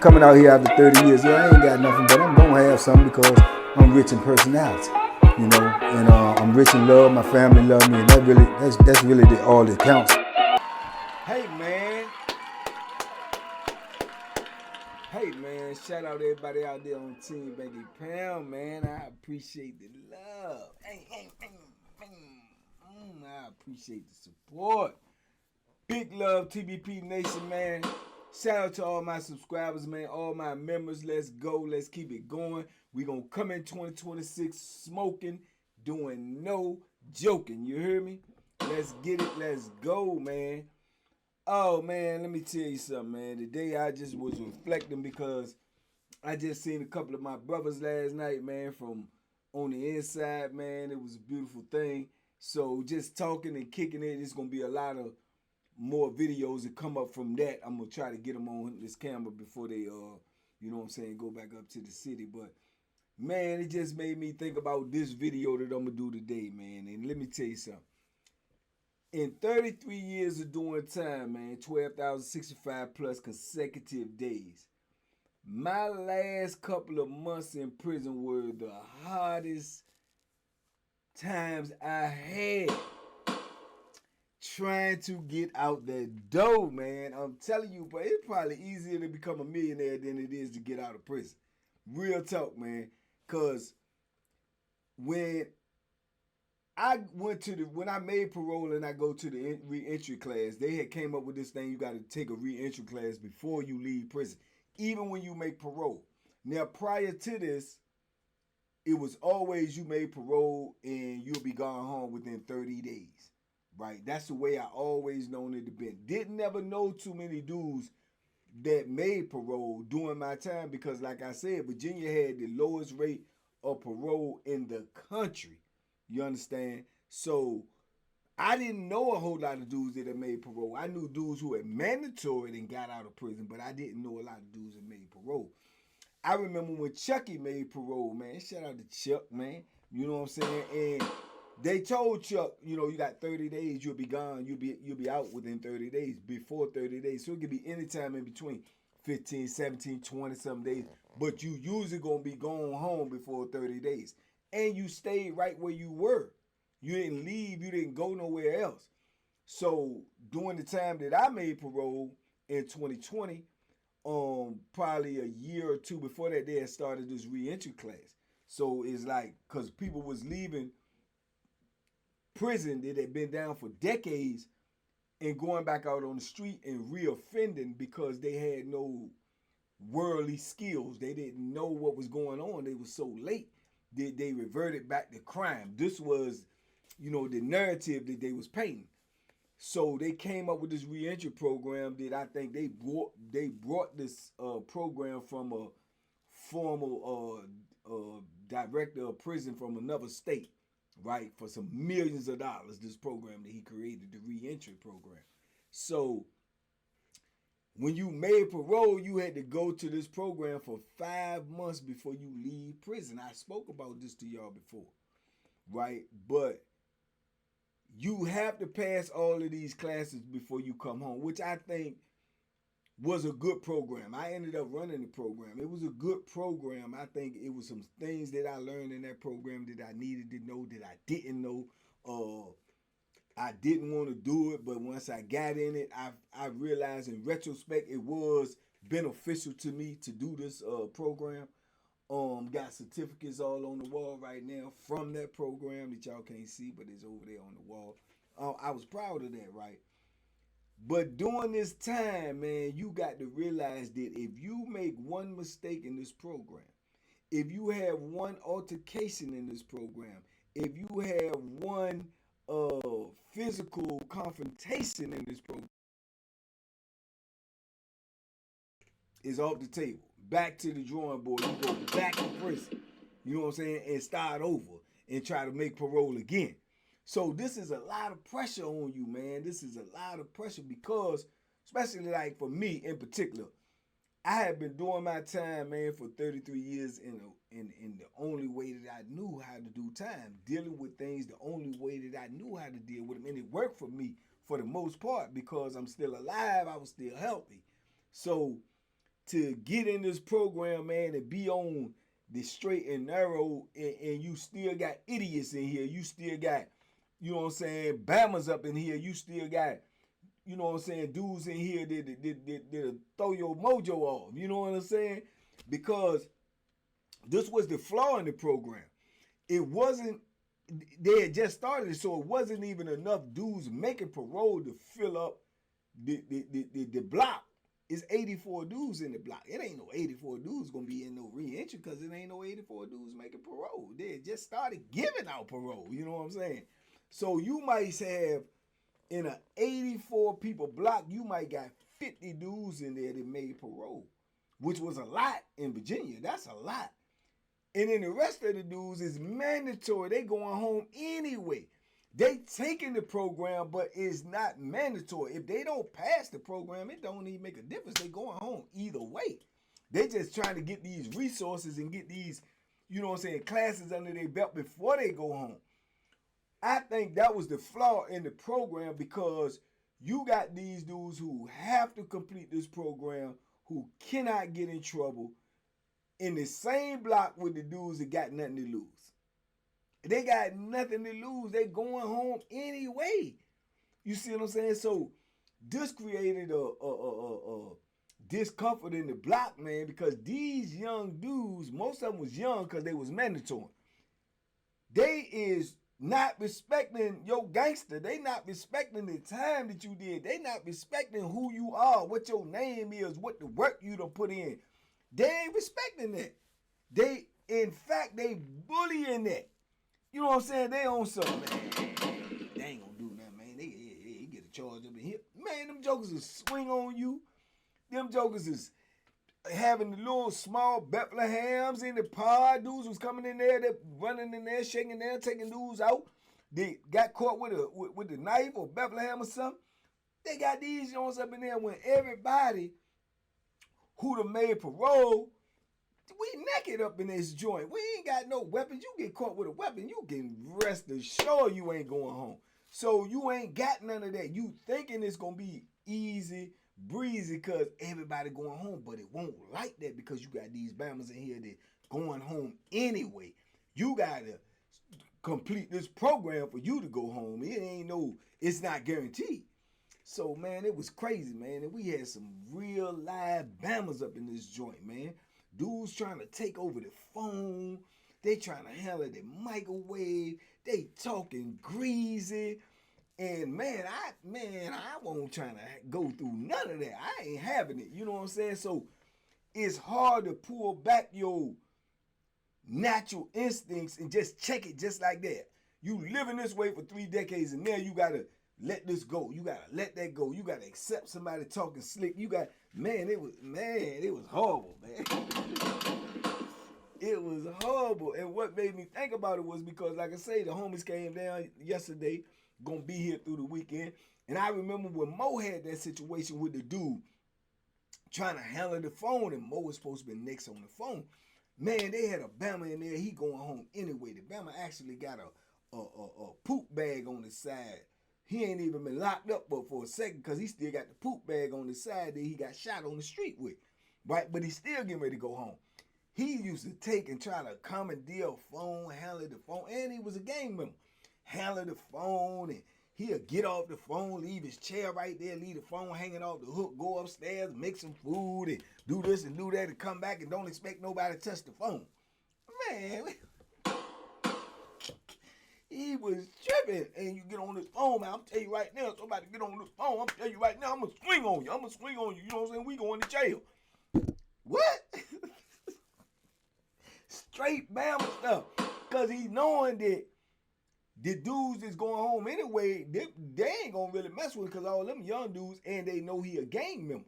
coming out here after 30 years. Yeah, I ain't got nothing, but I'm gonna have something because I'm rich in personality, you know, and I'm rich in love. My family love me, and that's really all that counts. Hey man, shout out to everybody out there on Team Banky Pound, man. I appreciate the love. I appreciate the support. Big love, TBP Nation, man. Shout out to all my subscribers, man. All my members. Let's go. Let's keep it going. We gonna come in 2026 smoking, doing no joking. You hear me? Let's get it. Let's go, man. Oh, man, let me tell you something, man. Today I just was reflecting because I just seen a couple of my brothers last night, man, from on the inside, man. It was a beautiful thing. So just talking and kicking it, it's going to be a lot of more videos that come up from that. I'm going to try to get them on this camera before they, you know what I'm saying, go back up to the city. But, man, it just made me think about this video that I'm going to do today, man. And let me tell you something. In 33 years of doing time, man, 12,065 plus consecutive days, my last couple of months in prison were the hardest times I had trying to get out that door, man. I'm telling you, but it's probably easier to become a millionaire than it is to get out of prison. Real talk, man. Because when I made parole and I go to the re-entry class, they had came up with this thing, you got to take a re-entry class before you leave prison, even when you make parole. Now, prior to this, it was always you made parole and you'll be gone home within 30 days, right? That's the way I always known it to be. Didn't never know too many dudes that made parole during my time because, like I said, Virginia had the lowest rate of parole in the country. You understand? So I didn't know a whole lot of dudes that had made parole. I knew dudes who had mandatory and got out of prison, but I didn't know a lot of dudes that made parole. I remember when Chucky made parole, man. Shout out to Chuck, man. You know what I'm saying? And they told Chuck, you know, you got 30 days, you'll be gone, you'll be out within 30 days, before 30 days. So it could be any time in between 15, 17, 20 some days. But you usually gonna be going home before 30 days. And you stayed right where you were. You didn't leave. You didn't go nowhere else. So during the time that I made parole in 2020, probably a year or two before that, they had started this re-entry class. So it's like, because people was leaving prison that had been down for decades and going back out on the street and re-offending because they had no worldly skills. They didn't know what was going on. They were so late. They reverted back to crime. This was, you know, the narrative that they was painting. So they came up with this reentry program that I think they brought this program from a former director of prison from another state, right? For some millions of dollars, this program that he created, the reentry program. So when you made parole, you had to go to this program for 5 months before you leave prison. I spoke about this to y'all before, right? But you have to pass all of these classes before you come home, which I think was a good program. I ended up running the program. It was a good program. I think it was some things that I learned in that program that I needed to know that I didn't know. I didn't want to do it, but once I got in it, I realized in retrospect it was beneficial to me to do this program. Got certificates all on the wall right now from that program that y'all can't see, but it's over there on the wall. I was proud of that, right? But during this time, man, you got to realize that if you make one mistake in this program, if you have one altercation in this program, if you have one physical confrontation in this program, is off the table. Back to the drawing board. You go back to prison. You know what I'm saying? And start over and try to make parole again. So this is a lot of pressure on you, man. This is a lot of pressure because, especially like for me in particular, I have been doing my time, man, for 33 years in the only way that I knew how to do time, dealing with things the only way that I knew how to deal with them. And it worked for me for the most part because I'm still alive. I was still healthy. So to get in this program, man, and be on the straight and narrow, and you still got idiots in here. You still got, you know what I'm saying, Bammers up in here. You still got, you know what I'm saying, dudes in here that throw your mojo off. You know what I'm saying? Because this was the flaw in the program. It wasn't, they had just started it, so it wasn't even enough dudes making parole to fill up the block. It's 84 dudes in the block. It ain't no 84 dudes gonna be in no re-entry because it ain't no 84 dudes making parole. They had just started giving out parole. You know what I'm saying? So you might have, in a 84 people block, you might got 50 dudes in there that made parole, which was a lot in Virginia. That's a lot. And then the rest of the dudes is mandatory. They going home anyway. They taking the program, but it's not mandatory. If they don't pass the program, it don't even make a difference. They going home either way. They just trying to get these resources and get these, you know what I'm saying, classes under their belt before they go home. I think that was the flaw in the program, because you got these dudes who have to complete this program, who cannot get in trouble, in the same block with the dudes that got nothing to lose. They got nothing to lose. They going home anyway. You see what I'm saying? So this created a discomfort in the block, man, because these young dudes, most of them was young because they was mandatory. They is not respecting your gangster. They not respecting the time that you did. They not respecting who you are, what your name is, what the work you done put in. They ain't respecting that. They, in fact, they bullying that. You know what I'm saying? They on something, man. They ain't gonna do nothing, man. They get a charge up in here. Man, them jokers will swing on you. Them jokers is having the little small Bethlehems in the pod. Dudes was coming in there, they running in there, shaking there, taking dudes out. They got caught with the knife or Bethlehem or something. They got these joints up in there when everybody who done made parole, we naked up in this joint. We ain't got no weapons. You get caught with a weapon, you can rest assured you ain't going home. So you ain't got none of that. You thinking it's gonna be easy breezy because everybody going home, but it won't like that because you got these Bammers in here that going home anyway. You gotta complete this program for you to go home. It ain't no, it's not guaranteed. So man, it was crazy, man. And we had some real live Bammers up in this joint, man. Dudes trying to take over the phone. They trying to handle the microwave. They talking greasy. And man, I won't trying to go through none of that. I ain't having it. You know what I'm saying? So it's hard to pull back your natural instincts and just check it just like that. You living this way for 3 decades, and now you gotta let this go. You gotta let that go. You gotta accept somebody talking slick. You got, it was horrible, man. It was horrible. And what made me think about it was because, like I say, the homies came down yesterday, gonna be here through the weekend. And I remember when Mo had that situation with the dude trying to handle the phone, and Mo was supposed to be next on the phone. Man, they had a Bama in there. He going home anyway. The Bama actually got a poop bag on the side. He ain't even been locked up but for a second because he still got the poop bag on the side that he got shot on the street with. Right? But he's still getting ready to go home. He used to take and try to commandeer a phone, handle the phone, and he was a gang member. Handle the phone, and he'll get off the phone, leave his chair right there, leave the phone hanging off the hook, go upstairs, make some food, and do this and do that, and come back and don't expect nobody to touch the phone. Man, he was tripping. And you get on this phone, man, I'm telling you right now, somebody get on this phone, I'm telling you right now, I'm going to swing on you. I'm going to swing on you. You know what I'm saying? We going to jail. What? Straight Bama stuff. Because he's knowing that the dudes that's going home anyway, they ain't going to really mess with him because all them young dudes, and they know he a gang member.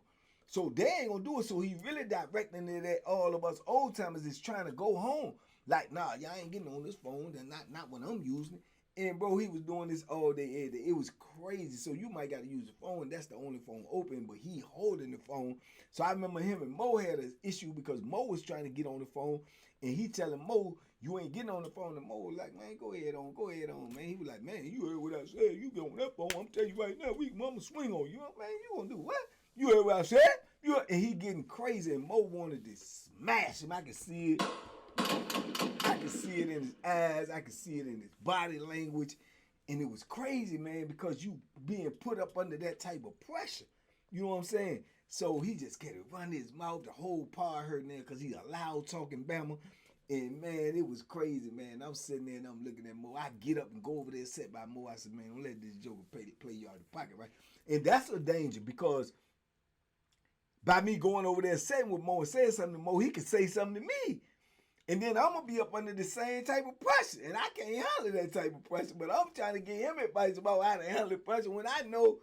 So they ain't going to do it. So he really directing it at all of us old timers is trying to go home. Like, nah, y'all ain't getting on this phone. Then not when I'm using it. And, bro, he was doing this all day, every day. It was crazy. So you might got to use the phone. That's the only phone open, but he holding the phone. So I remember him and Mo had an issue because Mo was trying to get on the phone, and he telling Mo, you ain't getting on the phone. And Mo was like, man, go ahead on, man. He was like, man, you heard what I said. You get on that phone. I'm telling you right now, I'ma swing on you. Man, you gonna do what? You heard what I said? And he getting crazy, and Mo wanted to smash him. I could see it. I could see it in his eyes. I could see it in his body language. And it was crazy, man, because you being put up under that type of pressure. You know what I'm saying? So he just kept running his mouth. The whole part hurting there because he's a loud talking Bama. And, man, it was crazy, man. I'm sitting there and I'm looking at Mo. I get up and go over there, sit by Mo. I said, man, don't let this joker play you out of the pocket, right? And that's a danger because by me going over there sitting with Mo and saying something to Mo, he could say something to me. And then I'm going to be up under the same type of pressure. And I can't handle that type of pressure. But I'm trying to give him advice about how to handle the pressure when I know,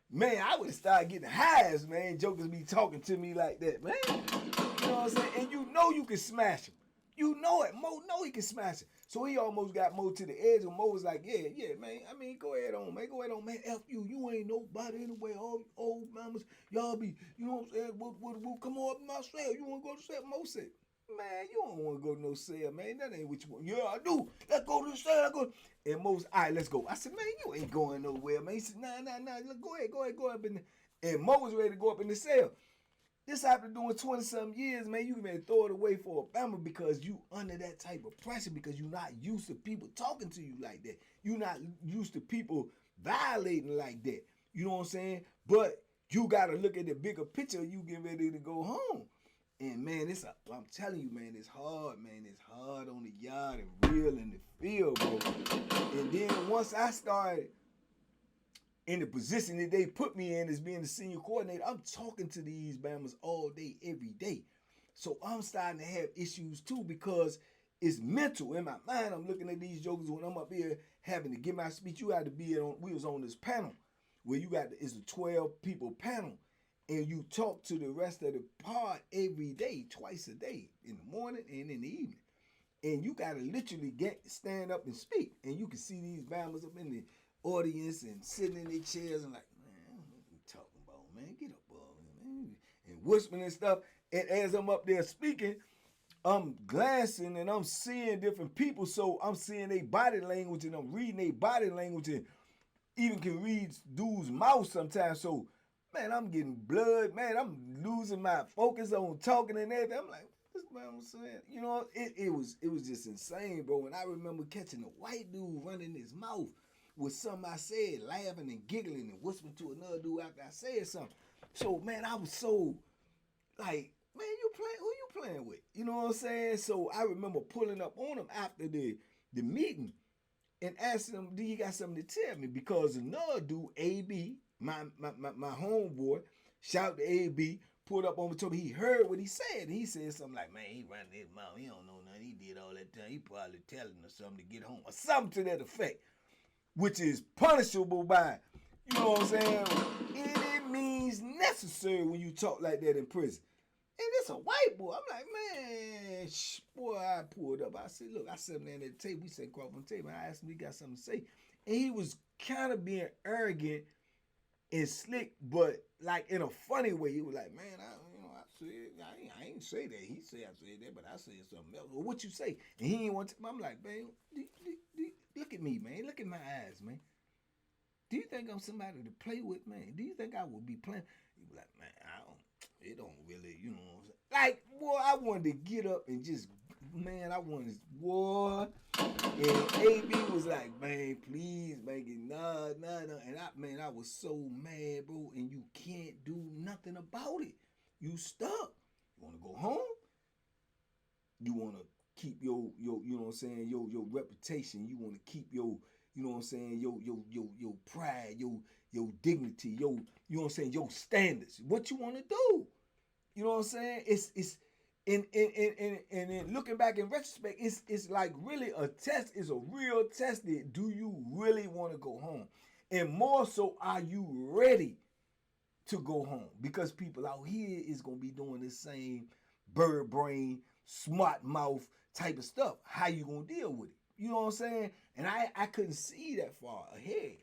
man, I would have started getting highs, man. Jokers be talking to me like that, man. You know what I'm saying? And you know you can smash him. You know it. Mo know he can smash it. So he almost got Mo to the edge. And Mo was like, yeah, man. I mean, go ahead on, man. Go ahead on, man. F you. You ain't nobody anyway. All old mamas, y'all be, you know what I'm saying? We'll come on up in my cell. You want to go to cell? Mo said, man, you don't want to go to no cell, man. That ain't what you want. Yeah, I do. Let's go to the cell. And Mo's, all right, let's go. I said, man, you ain't going nowhere, man. He said, nah. Go ahead. And Mo was ready to go up in the cell. This after doing 20-something years, man, you can throw it away for a Bama because you under that type of pressure because you're not used to people talking to you like that. You're not used to people violating like that. You know what I'm saying? But you got to look at the bigger picture. You getting ready to go home. And, man, I'm telling you, man, it's hard, man. It's hard on the yard and real in the field, bro. And then once I started in the position that they put me in as being the senior coordinator, I'm talking to these Bamas all day, every day. So I'm starting to have issues too because it's mental. In my mind, I'm looking at these jokers when I'm up here having to give my speech. You had to be on, we was on this panel where it's a 12 people panel. And you talk to the rest of the pod every day, twice a day, in the morning and in the evening. And you got to literally stand up and speak. And you can see these Bamas up in the audience and sitting in their chairs and like, man, I don't know what you talking about, man. Get up, man. And whispering and stuff. And as I'm up there speaking, I'm glancing and I'm seeing different people. So I'm seeing their body language and I'm reading their body language and even can read dudes' mouth sometimes. So, man, I'm getting blood. Man, I'm losing my focus on talking and everything. I'm like, this man was saying, you know, it was just insane, bro. And I remember catching a white dude running his mouth with something I said, laughing and giggling and whispering to another dude after I said something. So, man, I was so, like, man, who you playing with? You know what I'm saying? So I remember pulling up on him after the meeting and asking him, do you got something to tell me? Because another dude, AB, my homeboy, shout to AB, pulled up on me, told me he heard what he said. And he said something like, man, he running his mouth. He don't know nothing. He did all that time. He probably telling us something to get home or something to that effect, which is punishable by, you know what I'm saying, any means necessary when you talk like that in prison. And it's a white boy. I'm like, man, boy, I pulled up. I said, look, I sat him there at the table. We sat across from the table. I asked him if he got something to say. And he was kind of being arrogant and slick, but like in a funny way. He was like, man, I ain't say that. He said I said that, but I said something else. Well, what you say? And he ain't want to. I'm like, man, look at me, man. Look at my eyes, man. Do you think I'm somebody to play with, man? Do you think I would be playing? He was like, man, it don't really, you know what I'm saying? Like, boy, I wanted to get up and just, man, boy. And AB was like, man, please, man, nah. And I was so mad, bro, and you can't do nothing about it. You stuck. You want to go home? You want to keep your, you know what I'm saying, your reputation. You want to keep your, you know what I'm saying, your pride, your dignity, you know what I'm saying, your standards. What you want to do? You know what I'm saying? It's and looking back in retrospect, it's like really a test. It's a real test. That do you really want to go home? And more so, are you ready to go home? Because people out here is gonna be doing the same bird brain, smart mouth type of stuff. How you gonna deal with it? You know what I'm saying? And I couldn't see that far ahead.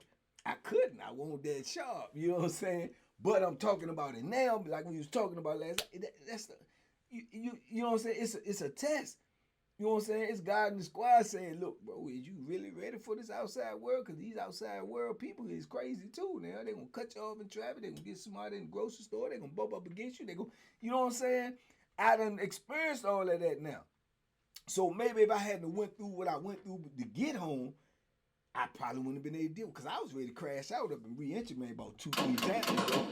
I couldn't. I wasn't that sharp. You know what I'm saying? But I'm talking about it now, like we was talking about last night. That's the, you know what I'm saying? It's a test. You know what I'm saying? It's God in the squad saying, look, bro, is you really ready for this outside world? Because these outside world people is crazy too. Now they're going to cut you off in traffic. They're going to get somebody in the grocery store. They're going to bump up against you. They go, you know what I'm saying? I done experienced all of that now. So maybe if I hadn't went through what I went through to get home, I probably wouldn't have been able to deal, because I was ready to crash out up in re-entry, man, about 2-3 times, bro.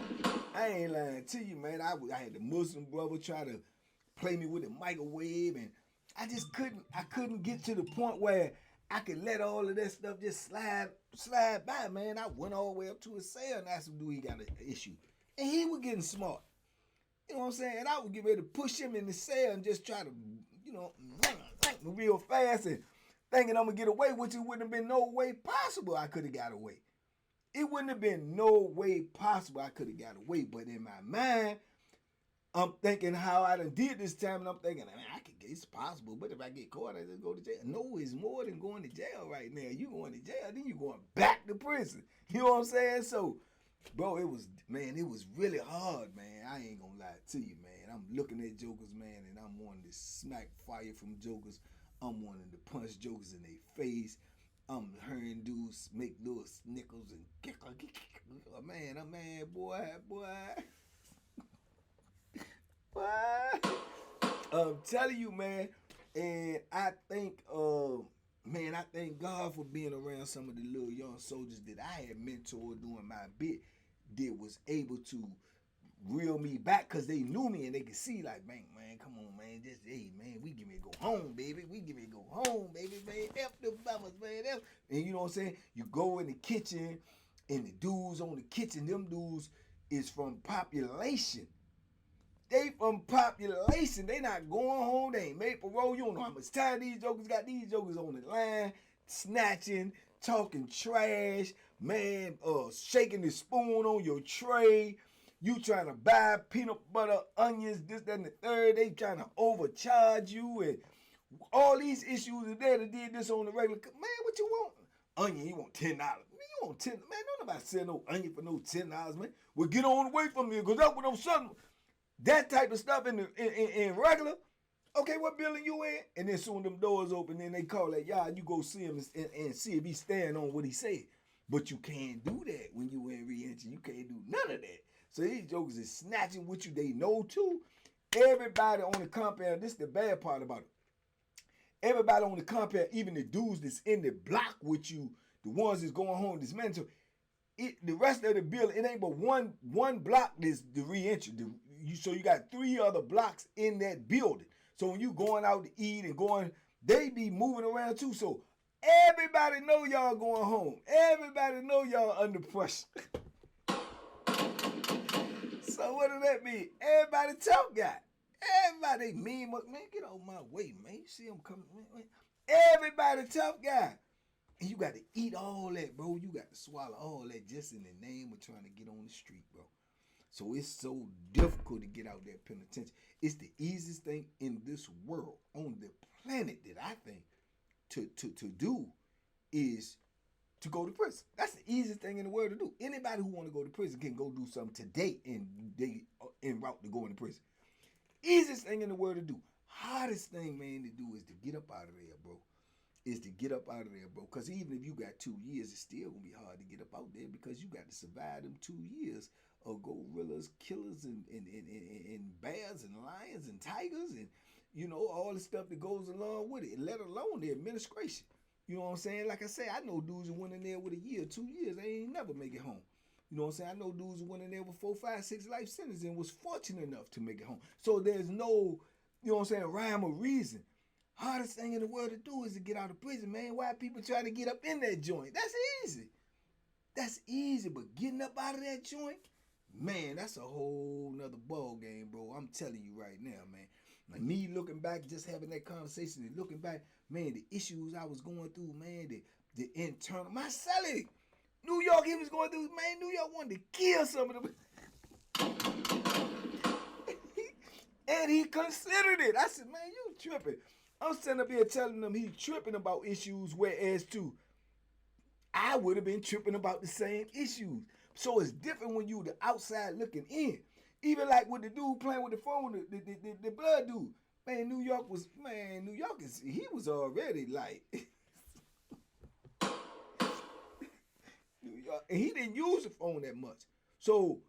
I ain't lying to you, man. I had the Muslim brother try to play me with a microwave, and I just couldn't get to the point where I could let all of that stuff just slide by, man. I went all the way up to his cell and asked him, do he got an issue? And he was getting smart. You know what I'm saying? And I would get ready to push him in the cell and just try to, you know, real fast and thinking I'm going to get away, which it wouldn't have been no way possible I could have got away. It wouldn't have been no way possible I could have got away. But in my mind, I'm thinking how I done did this time, and I'm thinking, man, it's possible, but if I get caught, I just go to jail. No, it's more than going to jail right now. You going to jail, then you going back to prison. You know what I'm saying? So, bro, it was really hard, man. I ain't gonna lie to you, man. I'm looking at jokers, man, and I'm wanting to smack fire from jokers. I'm wanting to punch jokers in their face. I'm hearing dudes make little snickers and man, I'm mad, boy. I'm telling you, man, and I thank God for being around some of the little young soldiers that I had mentored doing my bit that was able to reel me back, because they knew me and they could see, like, man, come on, man, just, hey, man, we give me to go home, baby. We give me to go home, baby, man. F the mamas, man. F. And you know what I'm saying? You go in the kitchen, and the dudes on the kitchen, them dudes is from population. They from population. They not going home. They ain't made parole. You don't know how much time these jokers got. These jokers on the line, snatching, talking trash, man, shaking the spoon on your tray. You trying to buy peanut butter, onions, this, that, and the third. They trying to overcharge you, and all these issues are there that did this on the regular. Man, what you want? Onion, you want $10. Man, you want $10. Man, don't nobody sell no onion for no $10, man. Well, get on away from me, because that's what I'm selling. That type of stuff in regular. Okay, what building you in? And then soon them doors open, then they call that yard. You go see him and see if he's standing on what he said. But you can't do that when you in re-entry. You can't do none of that. So these jokers is snatching with you. They know too. Everybody on the compound, this is the bad part about it. Everybody on the compound, even the dudes that's in the block with you, the ones that's going home, this mental, the rest of the building, it ain't but one block that's the re-entry. So you got 3 other blocks in that building. So when you going out to eat and going, they be moving around too. So everybody know y'all going home. Everybody know y'all under pressure. So what does that mean? Everybody tough guy. Everybody mean, man, get out my way, man. You see them coming, man. Everybody tough guy. And you got to eat all that, bro. You got to swallow all that just in the name of trying to get on the street, bro. So it's so difficult to get out that penitentiary. It's the easiest thing in this world, on the planet, that I think to do is to go to prison. That's the easiest thing in the world to do. Anybody who want to go to prison can go do something today and they en route to go into prison. Easiest thing in the world to do. Hardest thing, man, to do is to get up out of there, bro. Because even if you got 2 years, it's still going to be hard to get up out there, because you got to survive them 2 years of gorillas, killers, and bears, and lions, and tigers, and, you know, all the stuff that goes along with it, let alone the administration. You know what I'm saying? Like I say, I know dudes who went in there with a year, 2 years, they ain't never make it home. You know what I'm saying? I know dudes who went in there with 4, 5, 6 life sentences and was fortunate enough to make it home. So there's no, you know what I'm saying, rhyme or reason. Hardest thing in the world to do is to get out of prison, man. Why people try to get up in that joint? That's easy. That's easy, but getting up out of that joint, man, that's a whole nother ball game, bro. I'm telling you right now, man. Like me looking back, just having that conversation and looking back, man, the issues I was going through, man, the internal, my celly, New York, he was going through, man, New York wanted to kill some of them. And he considered it. I said, man, you tripping. I'm sitting up here telling them he's tripping about issues, whereas too, I would have been tripping about the same issues. So it's different when you the outside looking in. Even like with the dude playing with the phone, the blood dude. Man, New York he was already like New York, and he didn't use the phone that much. So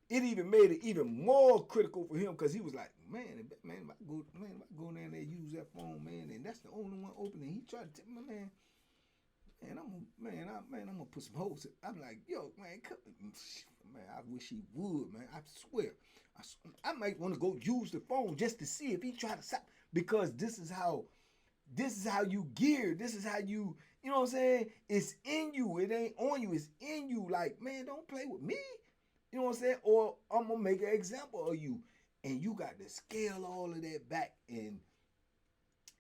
it even made it even more critical for him because he was like, man, if I go down there and use that phone, man, and that's the only one open, and he tried to tell me, I'm gonna put some holes in. I'm like, yo, man, man, I wish he would, man. I swear, I might want to go use the phone just to see if he try to stop, because this is how you gear. This is how you know what I'm saying? It's in you. It ain't on you. It's in you. Like, man, don't play with me. You know what I'm saying? Or I'm gonna make an example of you, and you got to scale all of that back. And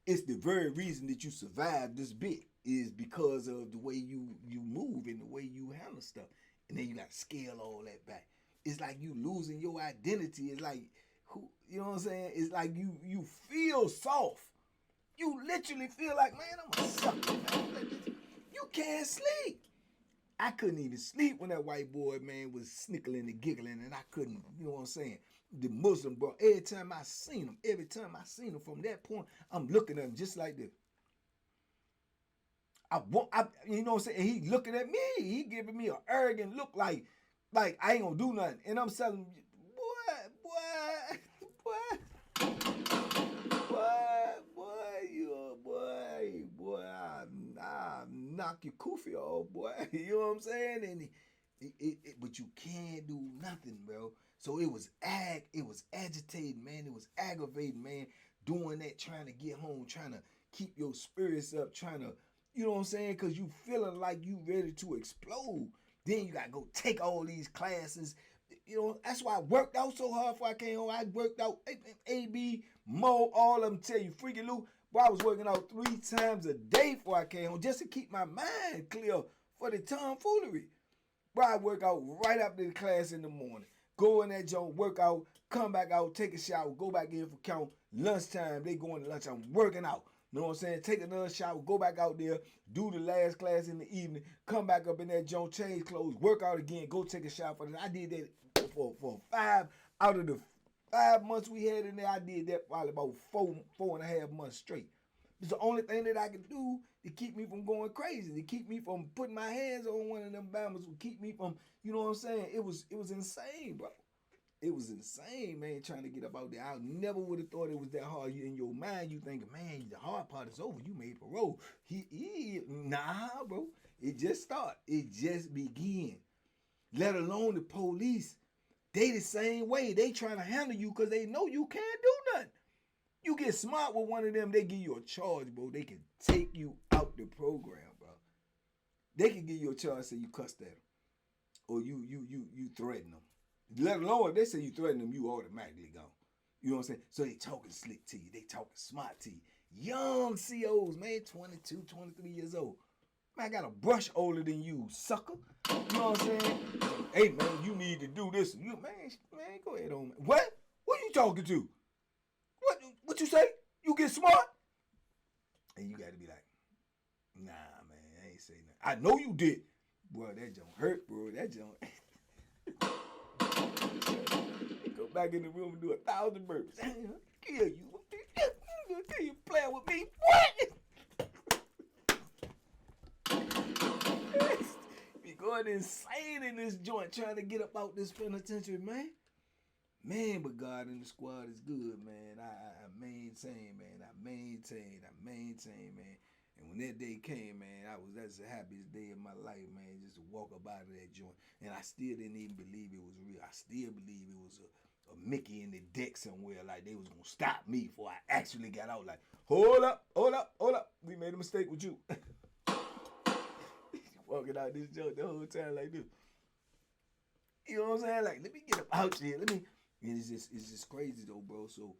it's the very reason that you survived this bit is because of the way you move and the way you handle stuff. And then you got to scale all that back. It's like you losing your identity. It's like, you know what I'm saying? It's like you feel soft. You literally feel like, man, I'm a sucker, man. You can't sleep. I couldn't even sleep when that white boy, man, was snickling and giggling, and I couldn't, you know what I'm saying? The Muslim bro, every time I seen him from that point, I'm looking at him just like this. You know what I'm saying? And he looking at me. He giving me an arrogant look like I ain't gonna do nothing. And I'm telling him, boy, I knock your kufi off, boy. You know what I'm saying? And but you can't do nothing, bro. So it was agitating, man. It was aggravating, man. Doing that, trying to get home, trying to keep your spirits up, trying to, you know what I'm saying? Because you feeling like you ready to explode. Then you got to go take all these classes. You know, that's why I worked out so hard before I came home. I worked out AB, Mo, all of them tell you, Freaky Lou. Boy, I was working out 3 times a day before I came home just to keep my mind clear for the tomfoolery. Boy, I work out right after the class in the morning. Go in that joint, work out, come back out, take a shower, go back in for count. Lunchtime, they going to lunch. I'm working out. You know what I'm saying? Take another shower, go back out there, do the last class in the evening, come back up in that joint, change clothes, work out again, go take a shower. I did that for 5 out of the 5 months we had in there. I did that probably about 4.5 months straight. It's the only thing that I could do to keep me from going crazy, to keep me from putting my hands on one of them bammers, to keep me from, you know what I'm saying? It was insane, bro. It was insane, man, trying to get up out there. I never would have thought it was that hard. In your mind, you thinking, man, the hard part is over. You made parole. Nah, bro. It just started. It just began. Let alone the police. They the same way. They trying to handle you because they know you can't do nothing. You get smart with one of them, they give you a charge, bro. They can take you out the program, bro. They can give you a charge, say you cussed at them. Or you threaten them. Let alone if they say you threaten them, you automatically gone. You know what I'm saying? So they talking slick to you. They talking smart to you. Young COs, man, 22, 23 years old. Man, I got a brush older than you, sucker. You know what I'm saying? Hey, man, you need to do this. You, man, go ahead on. Man. What? What are you talking to? What you say? You get smart? And you got to be like, nah, man, I ain't say nothing. I know you did. Boy, that don't hurt, bro. That don't. Go back in the room and do 1,000 burpees. Kill you. You playing with me? What? Be going insane in this joint trying to get up out this penitentiary, man. Man, but God in the squad is good, man. I maintain, man. I maintain, man. And when that day came, man, that's the happiest day of my life, man, just to walk up out of that joint. And I still didn't even believe it was real. I still believe it was a Mickey in the deck somewhere, like they was gonna stop me before I actually got out. Like, hold up. We made a mistake with you. Walking out this joint the whole time like this. You know what I'm saying? Like, let me get up out here. And it's just crazy though, bro. So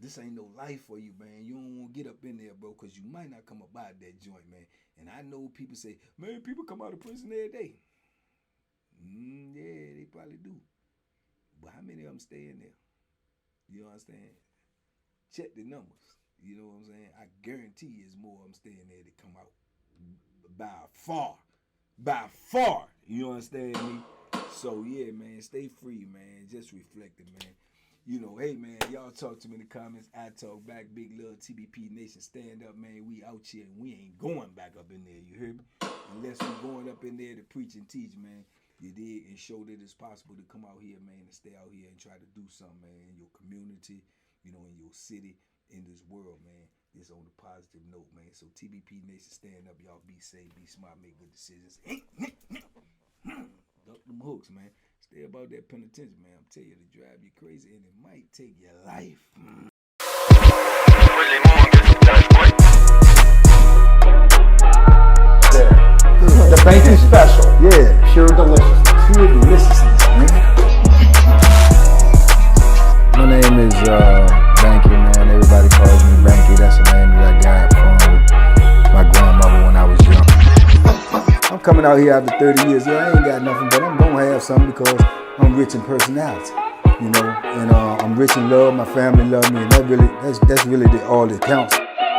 this ain't no life for you, man. You don't want to get up in there, bro, because you might not come up out of that joint, man. And I know people say, man, people come out of prison every day. Yeah, they probably do. But how many of them stay in there? You understand? Check the numbers. You know what I'm saying? I guarantee it's more of them staying there that come out by far. By far. You understand me? So, yeah, man, stay free, man. Just reflecting, man. You know, hey man, y'all talk to me in the comments. I talk back. Big love, TBP Nation. Stand up, man. We out here and we ain't going back up in there. You hear me? Unless we going up in there to preach and teach, man. You dig? And show that it's possible to come out here, man, and stay out here and try to do something, man, in your community, you know, in your city, in this world, man. It's on a positive note, man. So TBP Nation, stand up, y'all. Be safe, be smart, make good decisions. Duck them hooks, man. Stay about that penitentiary, man. I'm telling you, to drive you crazy, and it might take your life. The banky special. Yeah. Pure deliciousness. Pure deliciousness, man. My name is Banky, man. Everybody calls me Banky. That's the name that I got from my grandmother when I was young. I'm coming out here after 30 years. Yeah, I ain't got nothing, but I'm gonna have something because I'm rich in personality, you know, and I'm rich in love. My family love me, and that's really all that counts.